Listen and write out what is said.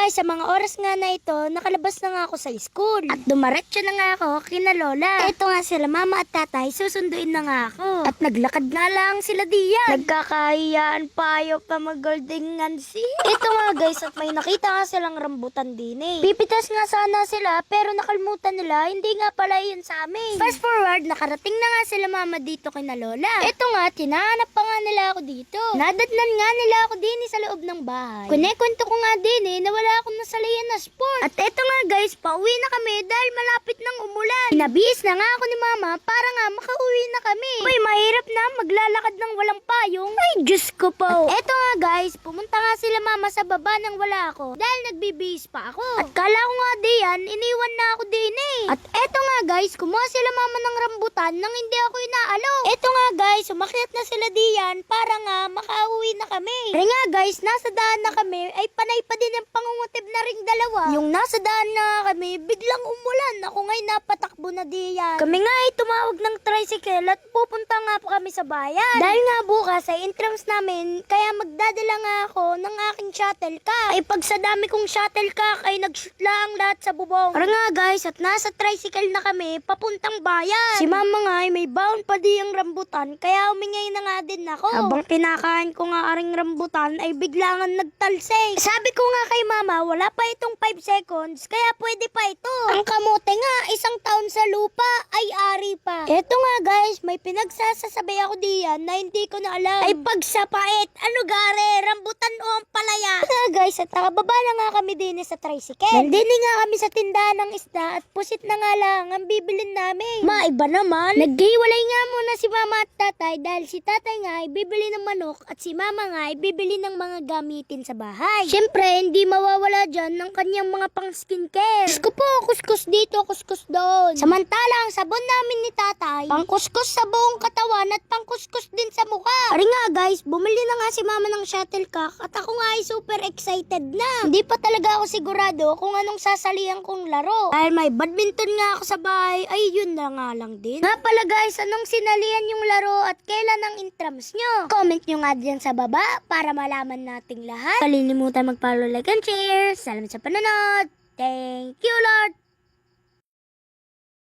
guys, sa mga oras nga na ito, nakalabas na nga ako sa school. At dumaretso na nga ako kina lola. Ito nga sila mama at tatay, susunduin na nga ako. At naglakad nga lang sila diyan. Nagkakahiyaan payo pa mag-golden ngansi. Ito nga guys, at may nakita nga silang rambutan din eh. Pipitas nga sana sila, pero nakalimutan nila, hindi nga pala yun sa amin. Fast forward, nakarating na nga sila mama dito kina lola. Ito nga, tinahanap pa nga nila ako dito. Nadatnan nga nila ako din sa loob ng bahay. Kwento ko nga din na wala akong nasalihan na sport. At eto nga guys, pauwi na kami dahil malapit nang umulan. Pinabihis na nga ako ni mama para nga makauwi na kami. Uy, mahirap na maglalakad ng walang payong. Ay, Diyos ko po. At eto nga guys, pumunta nga sila mama sa baba nang wala ako dahil nagbibihis pa ako. At kala ko nga diyan, iniwan na ako din eh. At eto nga guys, kumuha sila mama ng rambutan nang hindi ako inaalok. Eto nga guys, umakyat na sila diyan para nga makauwi na kami. Pero nga guys, nasa daan na kami ay panay pa din ang pangungutib na ring dalawa. Yung nasa daan na kami, biglang umulan. Ako nga'y napatakbo na diyan. Kami nga ay tumawag ng tricycle at pupunta nga po kami sa bayan. Dahil nga bukas ay entrance namin, kaya magdadala nga ako ng aking shuttlecock. Ay pag sa dami kong shuttlecock ay nag-shoot lang lahat sa bubong. Para nga guys, at nasa tricycle na kami papuntang bayan. Si mama nga ay may baon pa di ang rambutan, kaya umingay na nga din ako. Habang kinakain ko nga aring rambutan ay biglangan nagtalsik. Sabi ko nga kay mama, wala pa itong 5 seconds, kaya pwede pa ito. Ang kamote nga, isang taon sa lupa ay ari pa. Eto nga guys, may pinagsasasabi ako diyan na hindi ko na alam. Ay pagsapait, ano gare, rambutan o ang palaya. Nga guys, at nakababa na nga kami din sa tricycle. Nandini nga kami sa tindahan ng isda at pusit na nga lang ang bibilin namin. Maiba naman. Naghiwalay nga muna si mama at tatay dahil si tatay nga ay bibili ng manok at si mama nga ay bibili ng mga gamitin sa bahay. Siyempre, hindi mawawala dyan ng kanyang mga pang skincare. Diyos ko po, kuskus dito, kuskus doon. Samantalang sabon namin ni tatay, pang kuskus sa buong katawan at pang kuskus din sa mukha. Ari nga guys, bumili na nga si mama ng shuttlecock at ako nga ay super excited na. Hindi pa talaga ako sigurado kung anong sasalihan kong laro. Dahil may badminton nga ako sa bahay, ay yun na nga lang din. Nga pala guys, anong sinalihan yung laro at kailan ang intrams nyo? Comment nyo nga dyan sa baba para malaman nating lahat. Kalilimutan mag-follow, like, and share. Salamat sa panonood. Thank you, Lord.